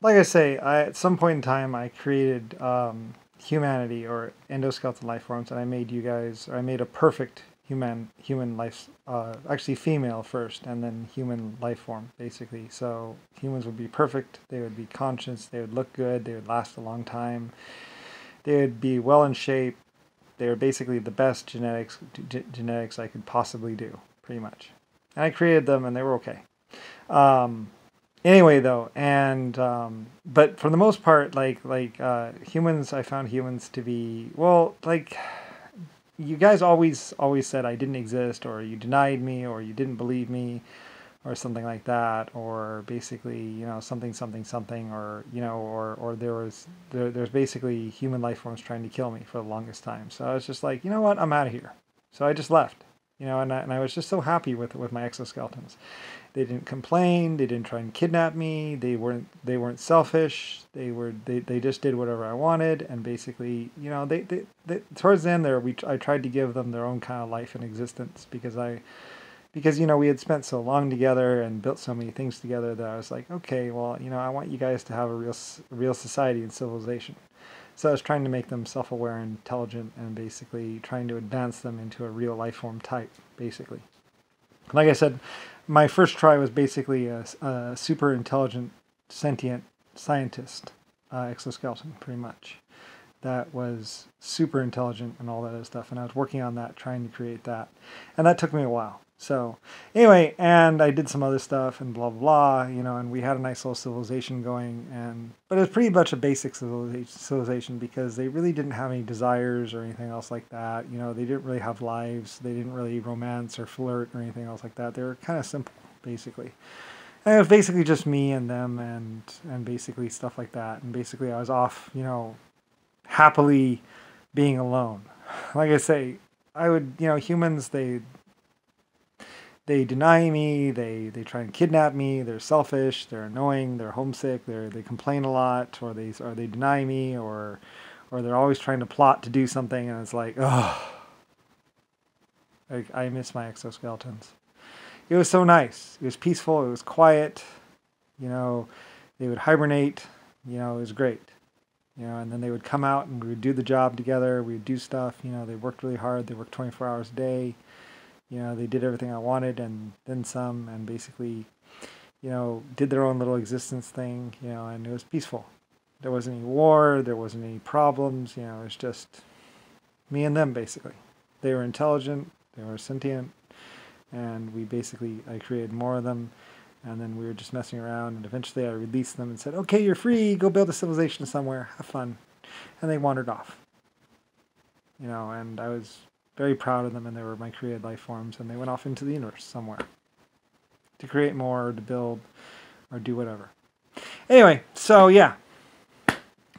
like I say, at some point in time, I created humanity or endoskeleton life forms, and I made you guys. Or I made a perfect human life, actually female first, and then human life form, basically. So humans would be perfect. They would be conscious. They would look good. They would last a long time. They would be well in shape. They were basically the best genetics I could possibly do, pretty much. And I created them, and they were okay. Anyway, though, and but for the most part, humans, I found humans to be, well, like, you guys always said I didn't exist, or you denied me, or you didn't believe me, or something like that, or basically, something, or or there's basically human life forms trying to kill me for the longest time. So I was just like, you know what, I'm out of here. So I just left. And I was just so happy with my exoskeletons. They didn't complain. They didn't try and kidnap me. They weren't selfish. They just did whatever I wanted. And basically, they towards the end there, I tried to give them their own kind of life and existence because we had spent so long together and built so many things together that I was like, okay, well, I want you guys to have a real society and civilization. So I was trying to make them self-aware and intelligent, and basically trying to advance them into a real life form type, basically. Like I said, my first try was basically a super intelligent, sentient scientist exoskeleton, pretty much. That was super intelligent and all that other stuff, and I was working on that, trying to create that. And that took me a while. So anyway, and I did some other stuff and blah, blah, blah, and we had a nice little civilization going, but it was pretty much a basic civilization because they really didn't have any desires or anything else like that. They didn't really have lives. They didn't really romance or flirt or anything else like that. They were kind of simple, basically. And it was basically just me and them and basically stuff like that. And basically I was off, happily being alone. Like I say, I would, humans, they deny me, they try and kidnap me, they're selfish, they're annoying, they're homesick, they complain a lot, or they deny me, or they're always trying to plot to do something, and it's like, oh, I miss my exoskeletons. It was so nice. It was peaceful, it was quiet, they would hibernate, it was great. And then they would come out and we would do the job together, we would do stuff, they worked really hard, they worked 24 hours a day. They did everything I wanted and then some, and basically, did their own little existence thing, and it was peaceful. There wasn't any war, there wasn't any problems, it was just me and them, basically. They were intelligent, they were sentient, and I created more of them, and then we were just messing around, and eventually I released them and said, okay, you're free, go build a civilization somewhere, have fun. And they wandered off. And I was very proud of them, and they were my created life forms, and they went off into the universe somewhere to create more, or to build, or do whatever. Anyway, so yeah.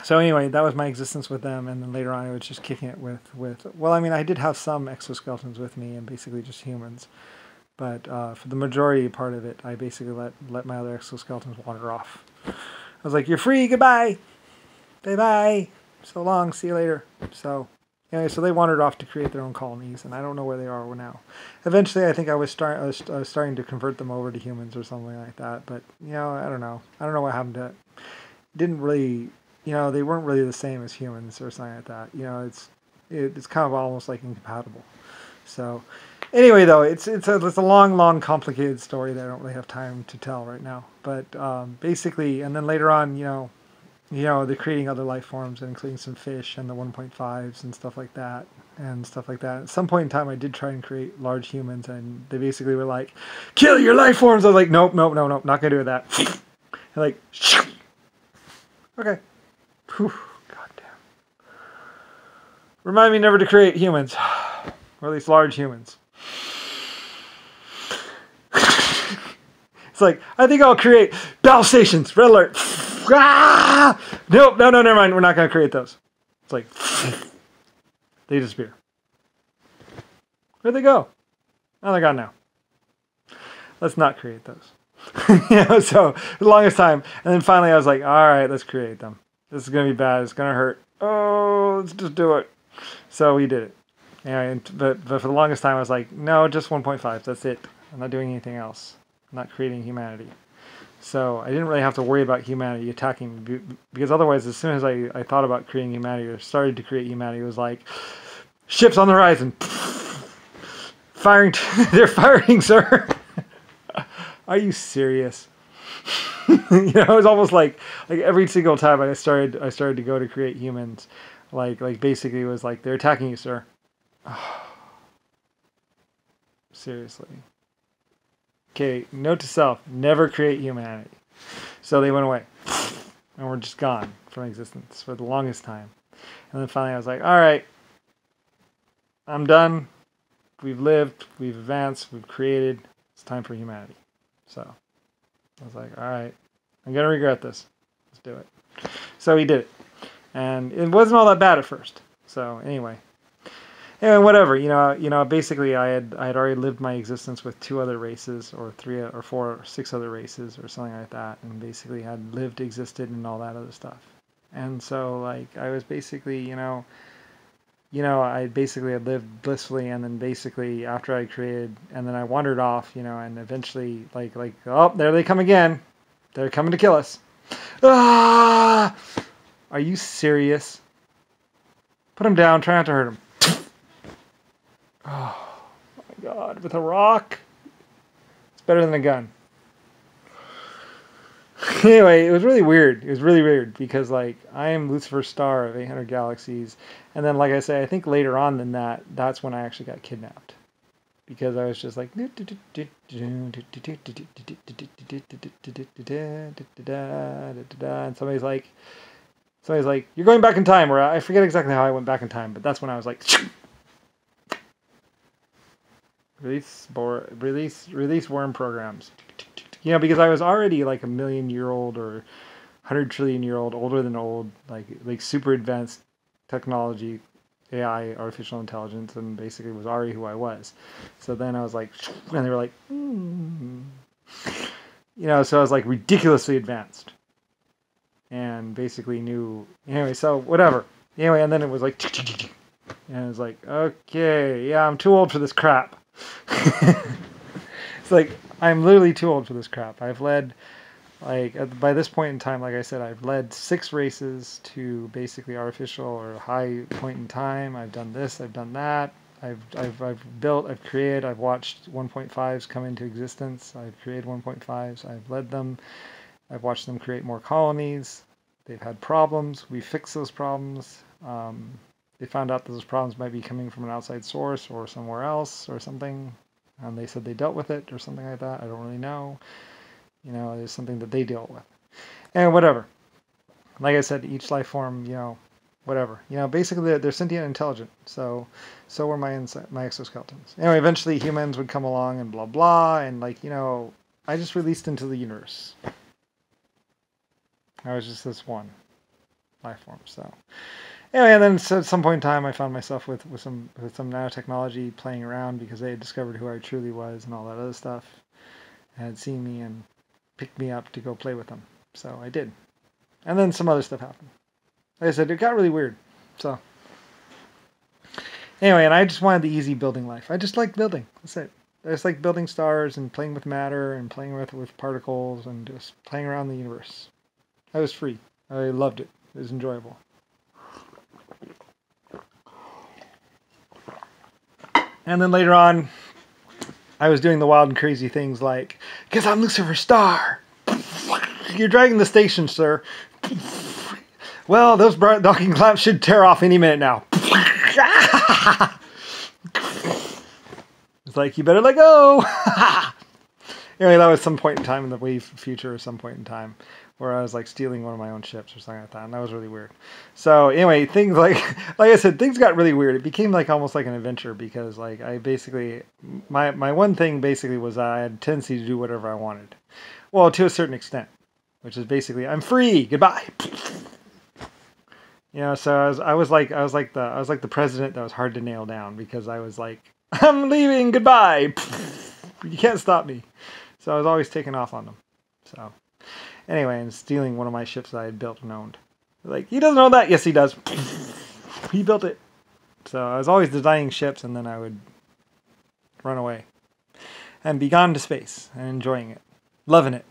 So anyway, that was my existence with them, and then later on I was just kicking it with well, I did have some exoskeletons with me, and basically just humans, but for the majority part of it, I basically let my other exoskeletons wander off. I was like, you're free, goodbye, bye-bye, so long, see you later. So anyway, so they wandered off to create their own colonies, and I don't know where they are now. Eventually, I think I was starting to convert them over to humans or something like that. But I don't know. I don't know what happened to it. Didn't really, they weren't really the same as humans or something like that. It's kind of almost like incompatible. So anyway, though, it's a long, complicated story that I don't really have time to tell right now. But basically, and then later on, they're creating other life forms, including some fish and the 1.5s and stuff like that. At some point in time, I did try and create large humans, and they basically were like, kill your life forms! I was like, nope, not going to do that. They're like, okay. Whew, goddamn. Remind me never to create humans, or at least large humans. It's like, I think I'll create battle stations, red alert. Ah! Nope, no, never mind. We're not going to create those. It's like, they disappear. Where'd they go? Oh, they're gone now. Let's not create those. So, the longest time. And then finally I was like, all right, let's create them. This is going to be bad. It's going to hurt. Oh, let's just do it. So we did it. Anyway, but for the longest time I was like, no, just 1.5. That's it. I'm not doing anything else. I'm not creating humanity. So I didn't really have to worry about humanity attacking me, because otherwise, as soon as I thought about creating humanity or started to create humanity, it was like, ships on the horizon, firing, they're firing, sir. Are you serious? You know, it was almost like every single time I started to go to create humans, like basically it was like, they're attacking you, sir. Seriously. Okay, note to self, never create humanity. So they went away. And we're just gone from existence for the longest time. And then finally I was like, all right, I'm done. We've lived, we've advanced, we've created. It's time for humanity. So I was like, all right, I'm going to regret this. Let's do it. So he did it. And it wasn't all that bad at first. So anyway, whatever, basically I had already lived my existence with 2 other races, or 3 or 4 or 6 other races or something like that, and basically had lived, existed, and all that other stuff. And so like I was basically, I basically had lived blissfully, and then basically after I created, and then I wandered off, and eventually like oh, there they come again. They're coming to kill us. Ah! Are you serious? Put them down, try not to hurt them. Oh my God, with a rock? It's better than a gun. Anyway, it was really weird. It was really weird because, like, I am Lusifer Star of 800 Galaxies. And then, like I say, I think later on than that, that's when I actually got kidnapped. Because I was just like... And somebody's like, you're going back in time. Or I forget exactly how I went back in time, but that's when I was like... Release worm programs. Because I was already like 1,000,000-year-old or 100 trillion-year-old, older than old, like super advanced technology, AI, artificial intelligence, and basically was already who I was. So then I was like, and they were like, so I was like ridiculously advanced, and basically knew. Anyway, so whatever. Anyway, and then it was like, and it was like, okay, yeah, I'm too old for this crap. It's like, I'm literally too old for this crap. I've led, by this point in time, like I said, I've led 6 races to basically artificial or high point in time. I've done this, I've done that. I've built, I've created, I've watched 1.5s come into existence. I've created 1.5s, I've led them. I've watched them create more colonies. They've had problems. We fixed those problems. They found out that those problems might be coming from an outside source or somewhere else or something. And they said they dealt with it or something like that. I don't really know. There's something that they deal with. And whatever. Like I said, each life form, whatever. Basically they're sentient and intelligent. So were my exoskeletons. Anyway, eventually humans would come along and blah, blah. And I just released into the universe. I was just this one life form. So anyway, and then at some point in time, I found myself with some nanotechnology playing around because they had discovered who I truly was and all that other stuff. And had seen me and picked me up to go play with them. So I did. And then some other stuff happened. Like I said, it got really weird. So anyway, and I just wanted the easy building life. I just liked building. That's it. I just like building stars and playing with matter and playing with particles and just playing around the universe. I was free. I loved it. It was enjoyable. And then later on, I was doing the wild and crazy things like, because I'm Lusifer Star. You're dragging the station, sir. Well, those docking clamps should tear off any minute now. It's like, you better let go. Anyway, that was some point in time in the way future or some point in time where I was like stealing one of my own ships or something like that. And that was really weird. So anyway, things like I said, things got really weird. It became like almost like an adventure because like I basically, my one thing basically was I had a tendency to do whatever I wanted. Well, to a certain extent, which is basically, I'm free, goodbye. So I was like the president that was hard to nail down because I was like, I'm leaving, goodbye. You can't stop me. So I was always taking off on them. So anyway, and stealing one of my ships that I had built and owned. Like, he doesn't own that. Yes, he does. He built it. So I was always designing ships, and then I would run away and be gone to space and enjoying it, loving it.